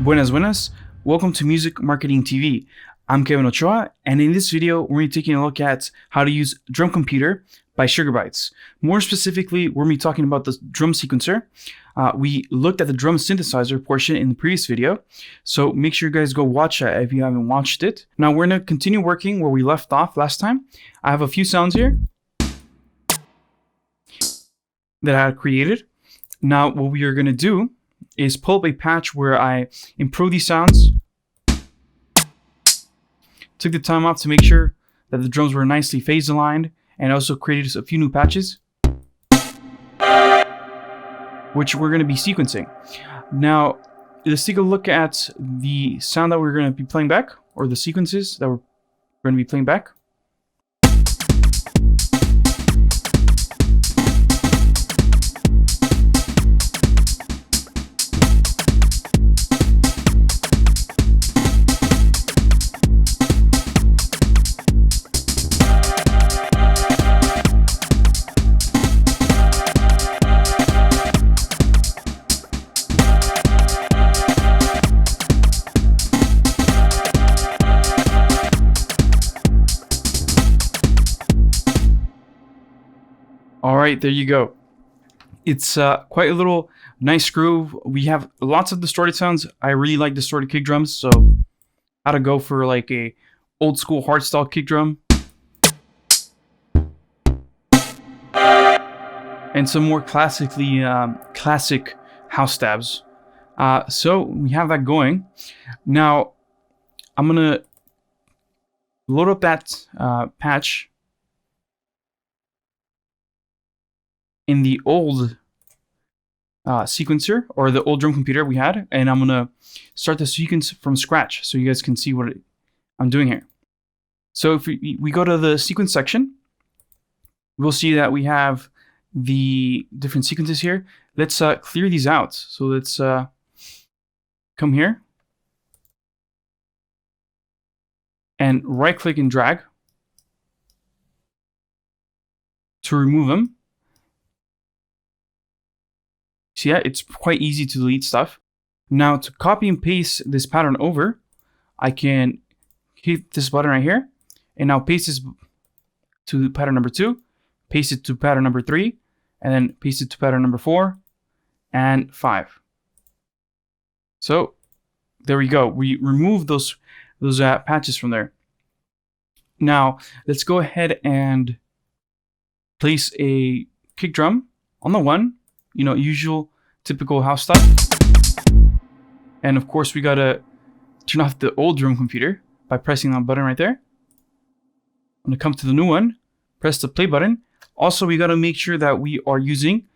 Buenas, buenas. Welcome to Music Marketing TV. I'm Kevin Ochoa, and in this video, we're going to be taking a look at how to use DrumComputer by Bytes. More specifically, we're going to be talking about the drum sequencer. We looked at the drum synthesizer portion in the previous video, so make sure you guys go watch that if you haven't watched it. Now, we're going to continue working where we left off last time. I have a few sounds here that I had created. Now, what we are going to do is pull up a patch where I improve these sounds. Took the time off to make sure that the drums were nicely phase aligned, and also created a few new patches, which we're going to be sequencing. Now, let's take a look at the sound that we're going to be playing back, or the sequences that we're going to be playing back. All right, there you go. It's quite a little nice groove. We have lots of distorted sounds. I really like distorted kick drums, so how to go for like a old school hardstyle kick drum and some more classic house stabs. So we have that going. Now I'm gonna load up that patch in the old sequencer, or the old drum computer we had, and I'm gonna start the sequence from scratch so you guys can see what I'm doing here. So if we go to the sequence section, we'll see that we have the different sequences here. Let's clear these out. So let's come here and right click and drag to remove them. See, yeah, it's quite easy to delete stuff. Now, to copy and paste this pattern over, I can hit this button right here, and now paste this to pattern number 2, paste it to pattern number 3, and then paste it to pattern number 4 and 5. So there we go. We removed those patches from there. Now let's go ahead and place a kick drum on the 1. You know, usual, typical house stuff. And of course, we gotta turn off the old drum computer by pressing that button right there. I'm gonna come to the new one, press the play button. Also, we gotta make sure that we are using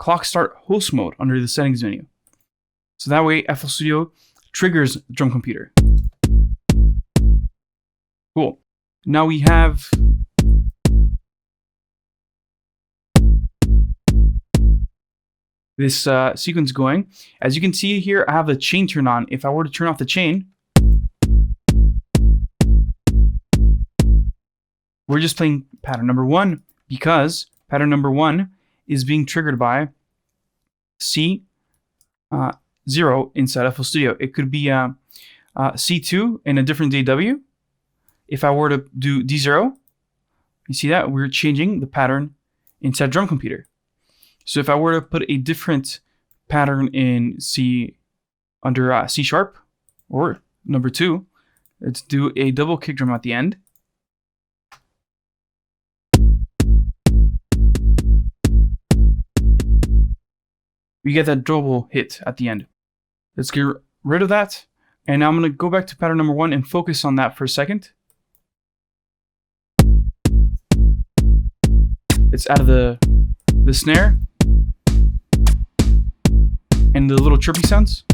clock start host mode under the settings menu. So that way, FL Studio triggers the drum computer. Cool. Now we have this sequence going. As you can see here, I have the chain turned on. If I were to turn off the chain, we're just playing pattern number 1, because pattern number 1 is being triggered by C0 inside FL Studio. It could be C2 in a different DAW. If I were to do D0, you see that we're changing the pattern inside DrumComputer. So if I were to put a different pattern in C under C sharp, or number 2, let's do a double kick drum at the end. We get that double hit at the end. Let's get rid of that. And now I'm going to go back to pattern number 1 and focus on that for a second. It's out of the snare and the little chirpy sounds.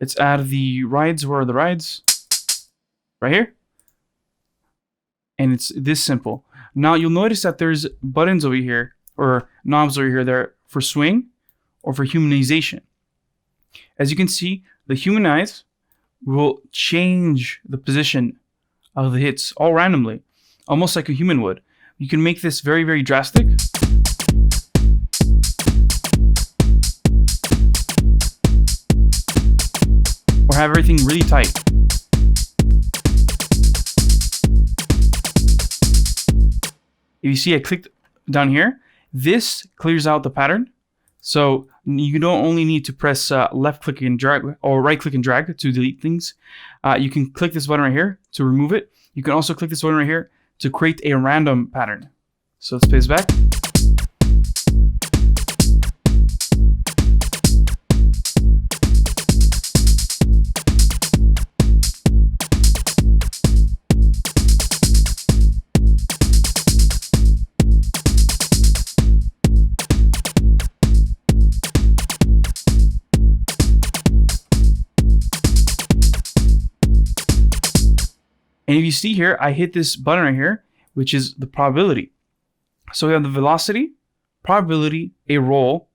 Let's add the rides. Where are the rides? Right here. And it's this simple. Now you'll notice that there's buttons over here, or knobs over here, there for swing or for humanization. As you can see, the humanize will change the position of the hits all randomly, almost like a human would. You can make this very, very drastic. Or have everything really tight. If you see, I clicked down here. This clears out the pattern. So you don't only need to press left click and drag or right click and drag to delete things. You can click this button right here to remove it. You can also click this button right here to create a random pattern. So let's play this back. And if you see here, I hit this button right here, which is the probability. So we have the velocity, probability, a roll,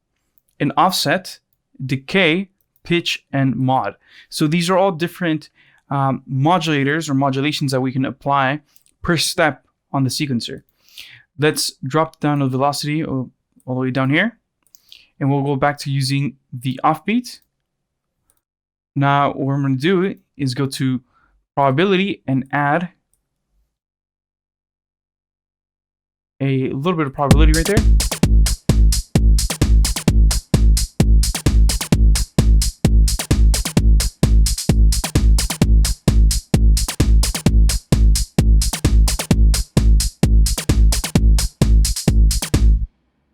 an offset, decay, pitch, and mod. So these are all different modulators or modulations that we can apply per step on the sequencer. Let's drop down the velocity all the way down here. And we'll go back to using the offbeat. Now what I'm going to do is go to probability and add a little bit of probability right there.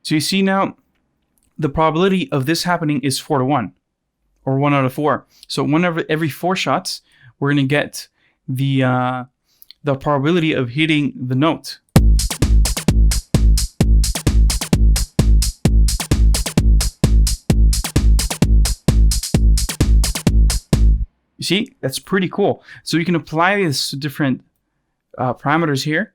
So you see now the probability of this happening is 4 to 1 or 1 out of 4. So every 4 shots, we're going to get the probability of hitting the note. You see, that's pretty cool. So you can apply this to different parameters here.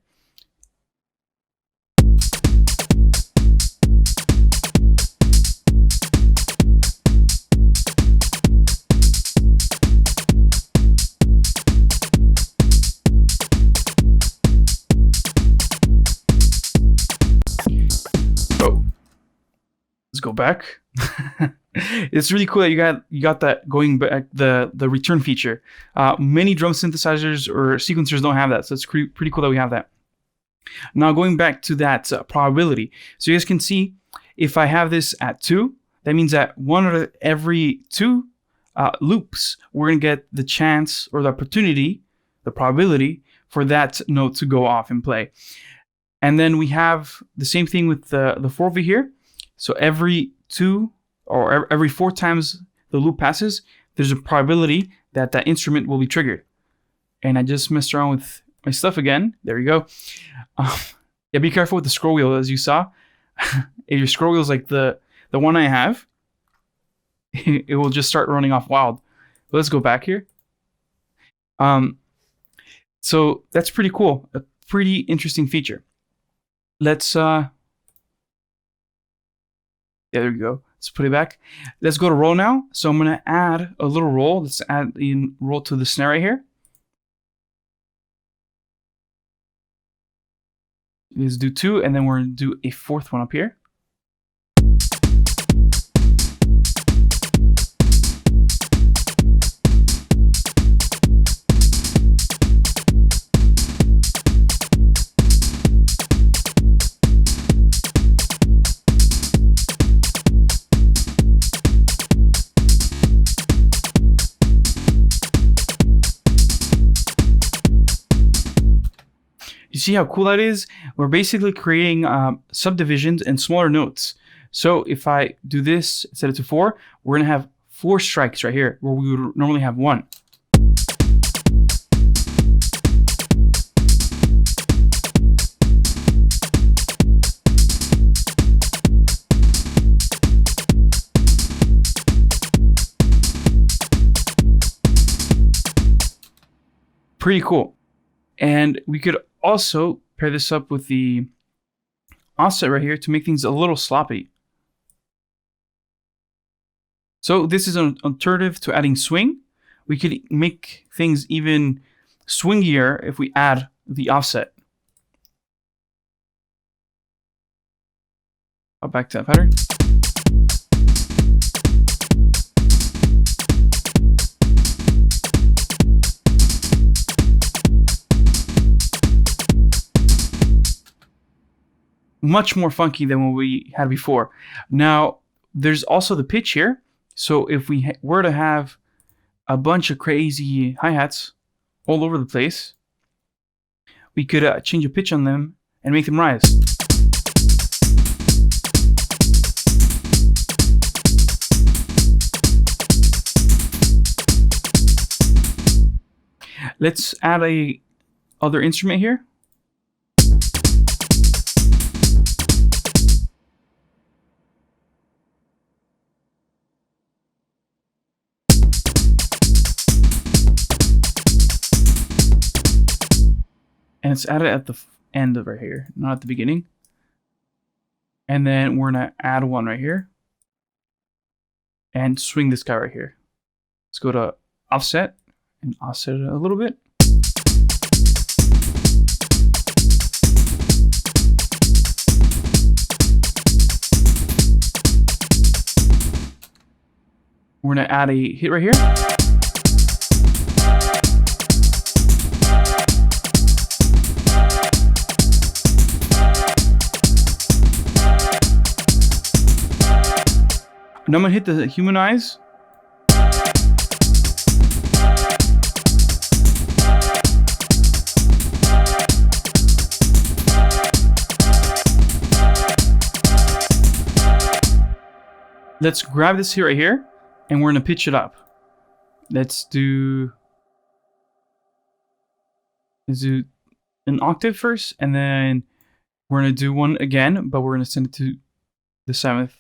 Let's go back. It's really cool that you got that going back, the return feature. Many drum synthesizers or sequencers don't have that, so it's pretty cool that we have that. Now going back to that probability. So you guys can see if I have this at 2, that means that 1 out of every 2 loops, we're going to get the chance or the opportunity, the probability for that note to go off and play. And then we have the same thing with the 4 over here. So every 2 or every 4 times the loop passes, there's a probability that that instrument will be triggered. And I just messed around with my stuff again. There we go. Yeah, be careful with the scroll wheel, as you saw. If your scroll wheel is like the one I have, it will just start running off wild. But let's go back here. So that's pretty cool. A pretty interesting feature. Let's there we go. Let's put it back. Let's go to roll now. So I'm going to add a little roll. Let's add in roll to the snare right here. Let's do 2, and then we're going to do a 4th one up here. You see how cool that is? We're basically creating subdivisions and smaller notes. So if I do this, set it to 4, we're going to have 4 strikes right here, where we would normally have 1. Pretty cool. And we could also pair this up with the offset right here to make things a little sloppy. So this is an alternative to adding swing, we could make things even swingier if we add the offset. Back to that pattern. Much more funky than what we had before. Now, there's also the pitch here. So if we were to have a bunch of crazy hi-hats all over the place, we could change a pitch on them and make them rise. Let's add a other instrument here. And it's added at the end of right here, not at the beginning. And then we're gonna add one right here and swing this guy right here. Let's go to offset and offset it a little bit. We're gonna add a hit right here. Now I'm gonna hit the humanize. Let's grab this here right here, and we're gonna pitch it up. Let's do an octave first, and then we're gonna do one again, but we're gonna send it to the 7th.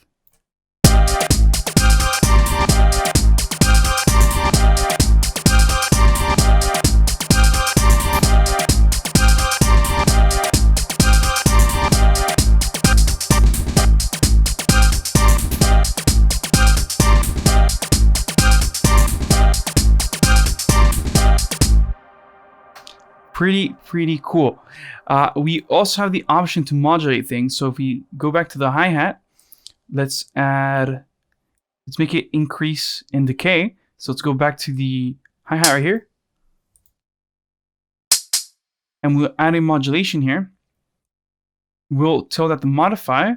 Pretty cool. We also have the option to modulate things. So if we go back to the hi-hat, let's make it increase in decay. So let's go back to the hi-hat right here. And we'll add a modulation here. We'll tell that the modify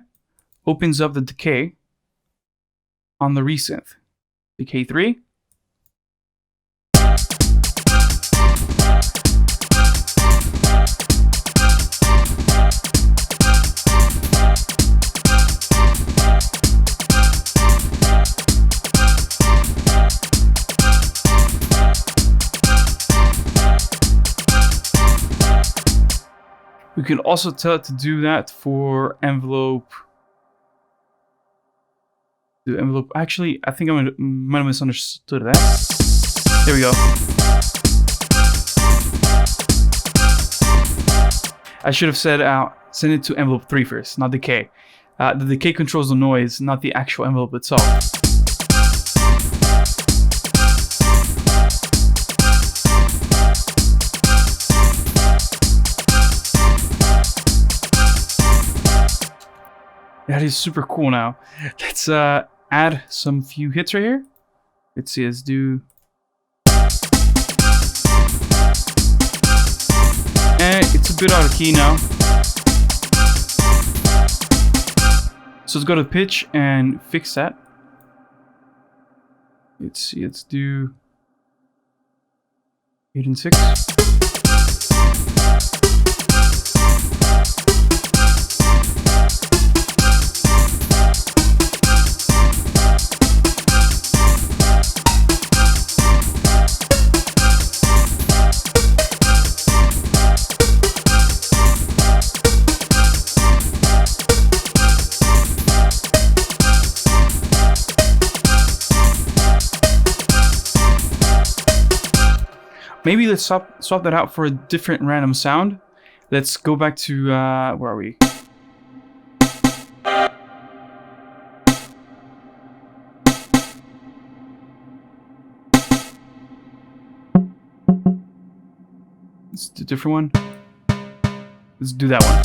opens up the decay on the resynth. Decay 3. We can also tell it to do that for envelope. Do envelope. Actually, I think I might have misunderstood that. There we go. I should have said send it to envelope 3 first, not decay. The decay controls the noise, not the actual envelope itself. That is super cool now. Let's add some few hits right here. Let's see, let's do... it's a bit out of key now. So let's go to pitch and fix that. Let's see, let's do 8 and 6. Maybe let's swap that out for a different random sound. Let's go back to, where are we? Let's do a different one. Let's do that one.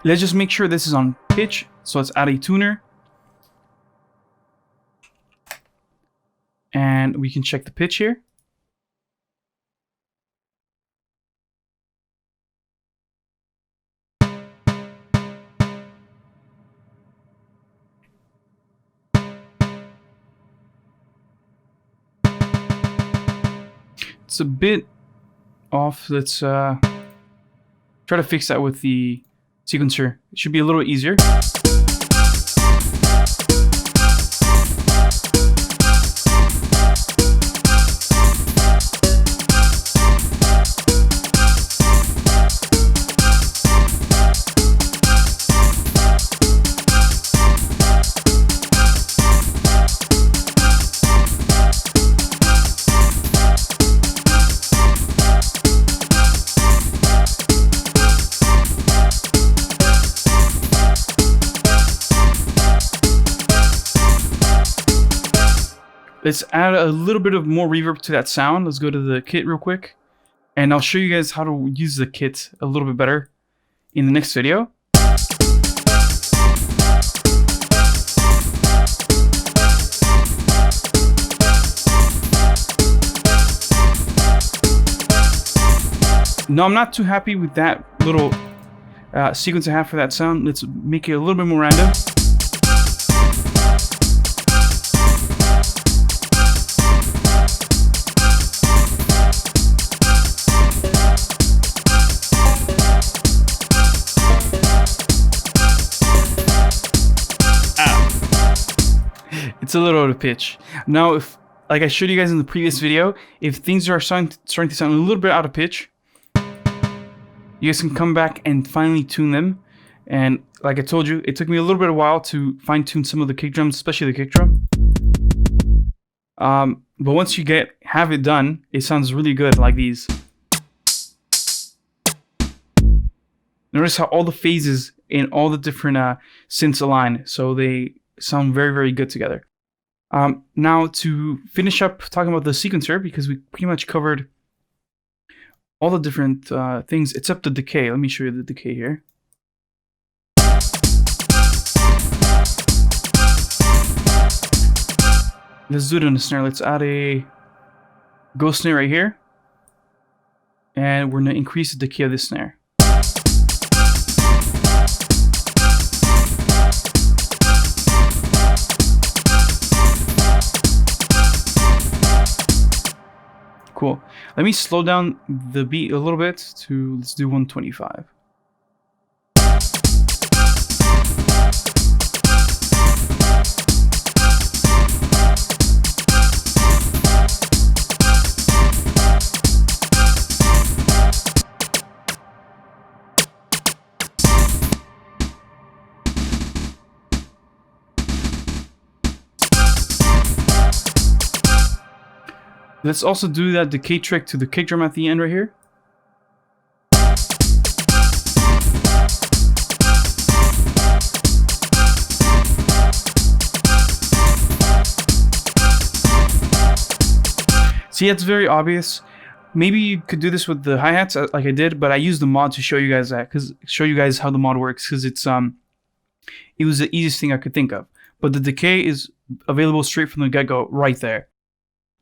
Let's just make sure this is on pitch. So let's add a tuner. And we can check the pitch here. It's a bit off. Let's try to fix that with the sequencer. It should be a little easier. Let's add a little bit of more reverb to that sound. Let's go to the kit real quick. And I'll show you guys how to use the kit a little bit better in the next video. No, I'm not too happy with that little sequence I have for that sound. Let's make it a little bit more random. It's a little out of pitch. Now, if, like I showed you guys in the previous video, if things are starting to sound a little bit out of pitch, you guys can come back and finally tune them. And like I told you, it took me a little bit of a while to fine tune some of the kick drums, especially the kick drum. But once you have it done, it sounds really good like these. Notice how all the phases in all the different synths align, so they sound very, very good together. Now to finish up talking about the sequencer, because we pretty much covered all the different things except the decay. Let me show you the decay here. Let's do it in the snare. Let's add a ghost snare right here. And we're going to increase the decay of this snare. Cool. Let me slow down the beat a little bit to, let's do 125. Let's also do that decay trick to the kick drum at the end right here. See, it's very obvious. Maybe you could do this with the hi-hats like I did, but I used the mod to show you guys that, show you guys how the mod works, because it's it was the easiest thing I could think of. But the decay is available straight from the get-go right there.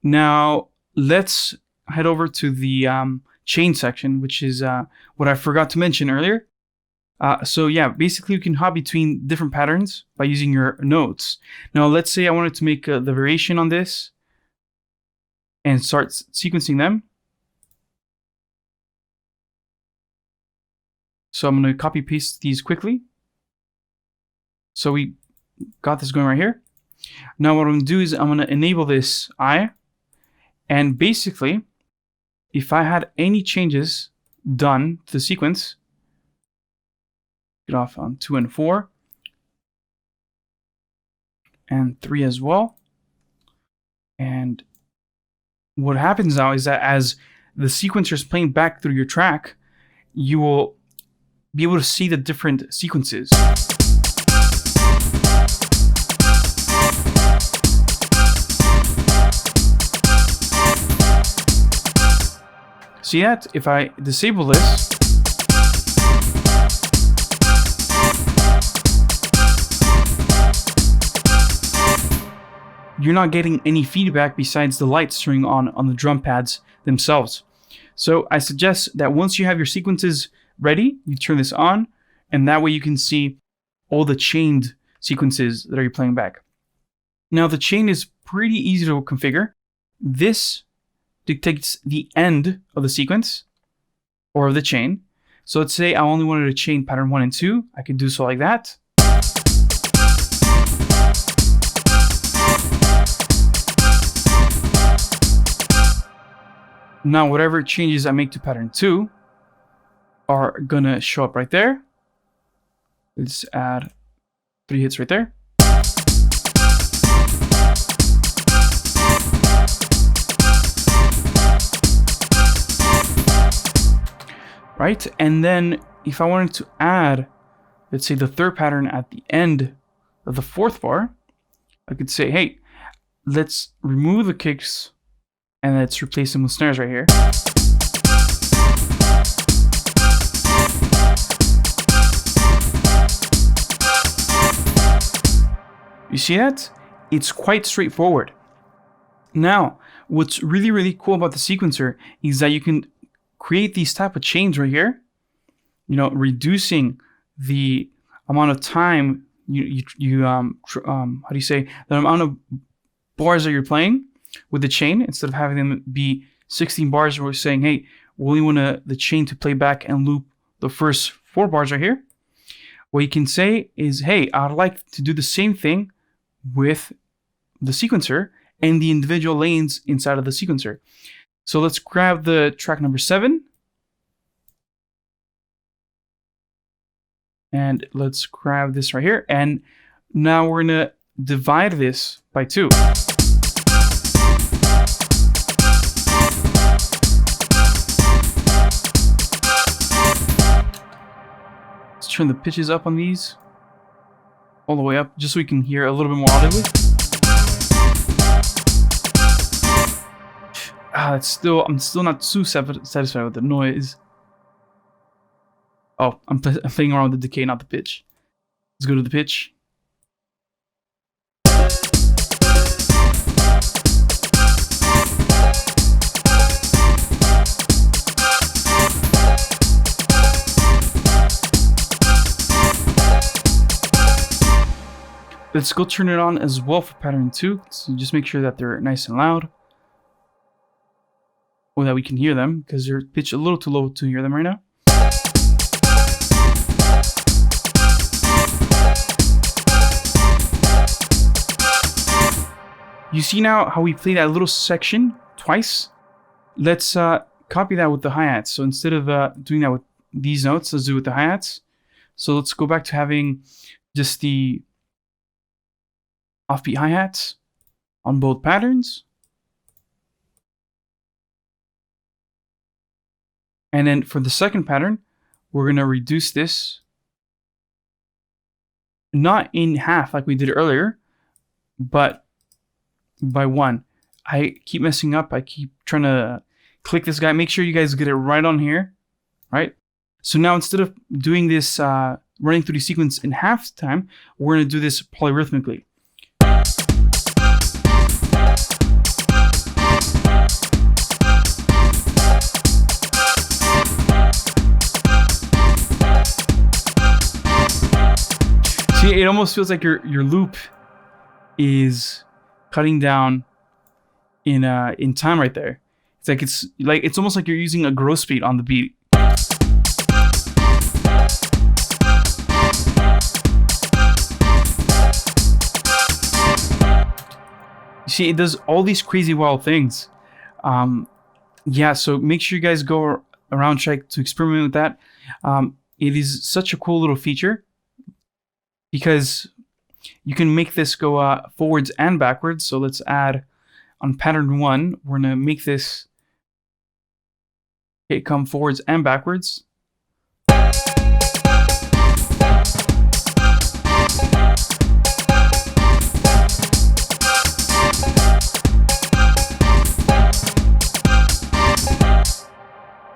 Now let's head over to the chain section, which is what I forgot to mention earlier. So yeah, basically you can hop between different patterns by using your notes. Now let's say I wanted to make the variation on this and start sequencing them. So I'm going to copy paste these quickly. So we got this going right here. Now what I'm going to do is I'm going to enable this eye. And basically, if I had any changes done to the sequence, get off on 2 and 4, and 3 as well. And what happens now is that as the sequencer is playing back through your track, you will be able to see the different sequences. See that? If I disable this, you're not getting any feedback besides the lights turning on the drum pads themselves. So I suggest that once you have your sequences ready, you turn this on, and that way you can see all the chained sequences that are playing back. Now the chain is pretty easy to configure. This dictates the end of the sequence or of the chain. So let's say I only wanted to chain pattern 1 and 2. I could do so like that. Now whatever changes I make to pattern 2 are gonna show up right there. Let's add 3 hits right there. Right, and then if I wanted to add, let's say, the third pattern at the end of the fourth bar, I could say, hey, let's remove the kicks and let's replace them with snares right here. You see that? It's quite straightforward. Now, what's really, really cool about the sequencer is that you can create these type of chains right here, you know, reducing the amount of time how do you say, the amount of bars that you're playing with the chain. Instead of having them be 16 bars, we're saying, hey, we only want the chain to play back and loop the first 4 bars right here. What you can say is, hey, I'd like to do the same thing with the sequencer and the individual lanes inside of the sequencer. So let's grab the track number 7. And let's grab this right here. And now we're gonna divide this by 2. Let's turn the pitches up on these. All the way up, just so we can hear a little bit more audibly. I'm still not too satisfied with the noise. Oh, I'm playing around with the decay, not the pitch. Let's go to the pitch. Let's go turn it on as well for pattern 2. So just make sure that they're nice and loud, or that we can hear them, because they're pitched a little too low to hear them right now. You see now how we play that little section twice? Let's copy that with the hi-hats. So instead of doing that with these notes, let's do it with the hi-hats. So let's go back to having just the offbeat hi-hats on both patterns. And then for the second pattern, we're going to reduce this, not in half like we did earlier, but by 1. I keep messing up. I keep trying to click this guy. Make sure you guys get it right on here, right? So now instead of doing this, running through the sequence in half time, we're going to do this polyrhythmically. See, it almost feels like your loop is cutting down in time right there. It's almost like you're using a growth speed on the beat. You see, it does all these crazy wild things. Yeah, so make sure you guys go around, try to experiment with that. It is such a cool little feature, because you can make this go forwards and backwards. So let's add on pattern 1, we're gonna make this come forwards and backwards.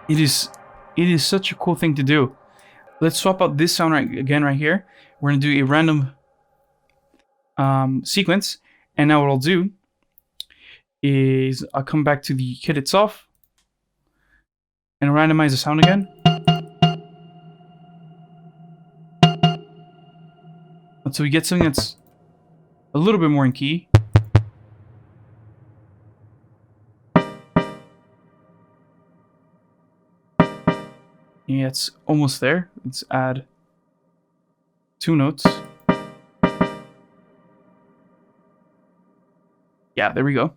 It is such a cool thing to do. Let's swap out this sound right here. We're gonna do a random sequence, and now what I'll do is I'll come back to the kit itself and randomize the sound again. Until we get something that's a little bit more in key. Yeah, it's almost there. Let's add 2 notes. Yeah, there we go.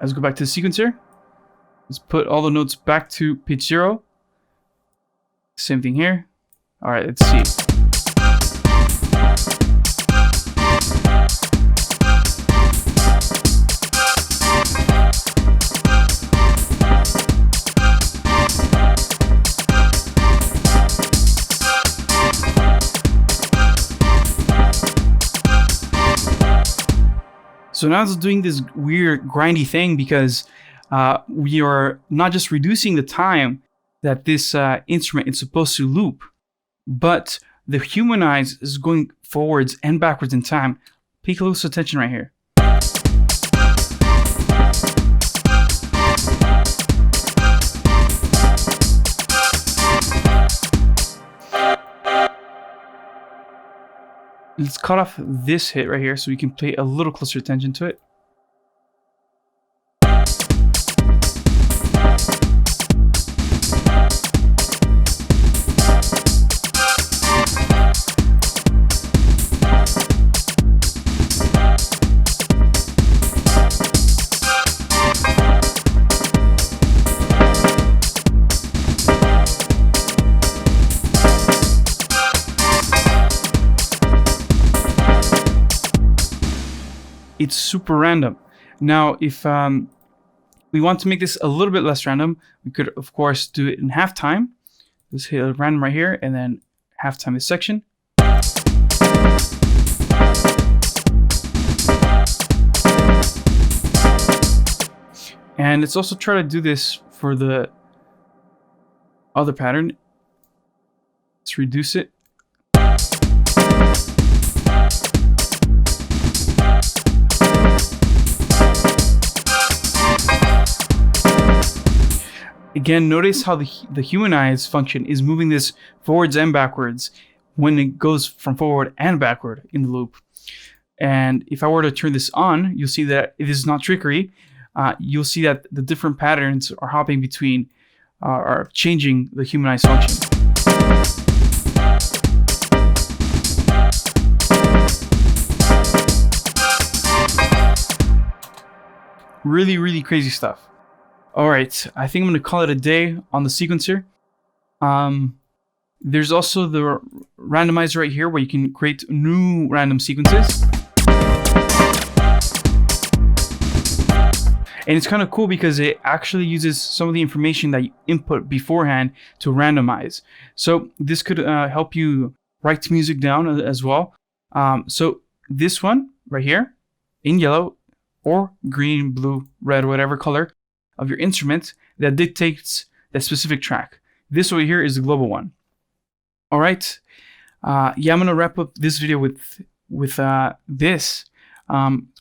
Let's go back to the sequencer. Let's put all the notes back to pitch 0. Same thing here. All right, let's see. So now it's doing this weird grindy thing because we are not just reducing the time that this instrument is supposed to loop, but the humanize is going forwards and backwards in time. Pay close attention right here. Let's cut off this hit right here so we can pay a little closer attention to it. It's super random. Now, if we want to make this a little bit less random, we could, of course, do it in halftime. Let's hit a random right here, and then halftime this section. And let's also try to do this for the other pattern. Let's reduce it. Again, notice how the humanize function is moving this forwards and backwards when it goes from forward and backward in the loop. And if I were to turn this on, you'll see that it is not trickery. You'll see that the different patterns are hopping between, are changing the humanize function. Really, really crazy stuff. All right, I think I'm going to call it a day on the sequencer. There's also the randomizer right here where you can create new random sequences. And it's kind of cool because it actually uses some of the information that you input beforehand to randomize. So this could help you write music down as well. So this one right here in yellow or green, blue, red, whatever color of your instrument that dictates that specific track. This over here is the global one. All right. Yeah, I'm gonna wrap up this video with this.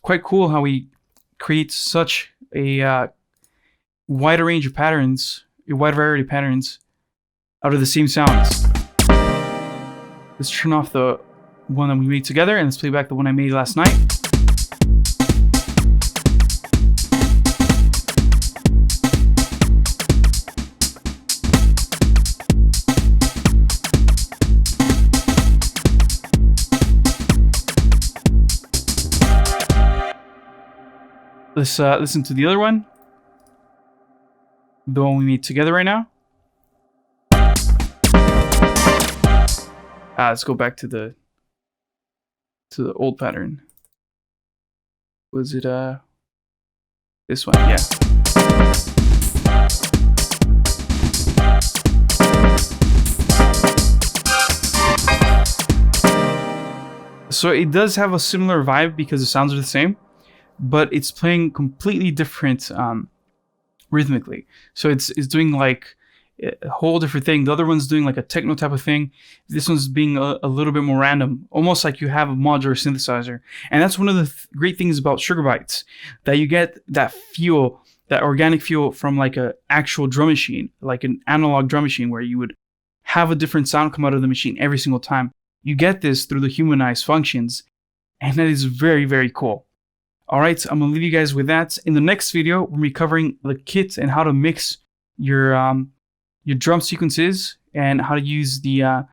Quite cool how we create such a wider range of patterns, a wide variety of patterns out of the same sounds. Let's turn off the one that we made together and let's play back the one I made last night. Let's listen to the other one, the one we made together right now. Let's go back to the old pattern. Was it this one? Yeah. So it does have a similar vibe because the sounds are the same. but it's playing completely different rhythmically. So it's doing like a whole different thing. The other one's doing like a techno type of thing. This one's being a little bit more random, almost like you have a modular synthesizer. And that's one of the great things about Sugar Bytes, that you get that feel, that organic feel from like an actual drum machine, like an analog drum machine, where you would have a different sound come out of the machine every single time. You get this through the humanized functions, and that is very, very cool. All right, I'm gonna leave you guys with that. In the next video, we'll be covering the kit and how to mix your drum sequences and how to use the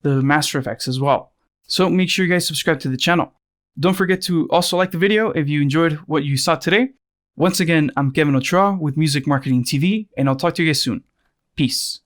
master effects as well. So make sure you guys subscribe to the channel. Don't forget to also like the video if you enjoyed what you saw today. Once again, I'm Kevin Ochoa with Music Marketing TV, and I'll talk to you guys soon. Peace.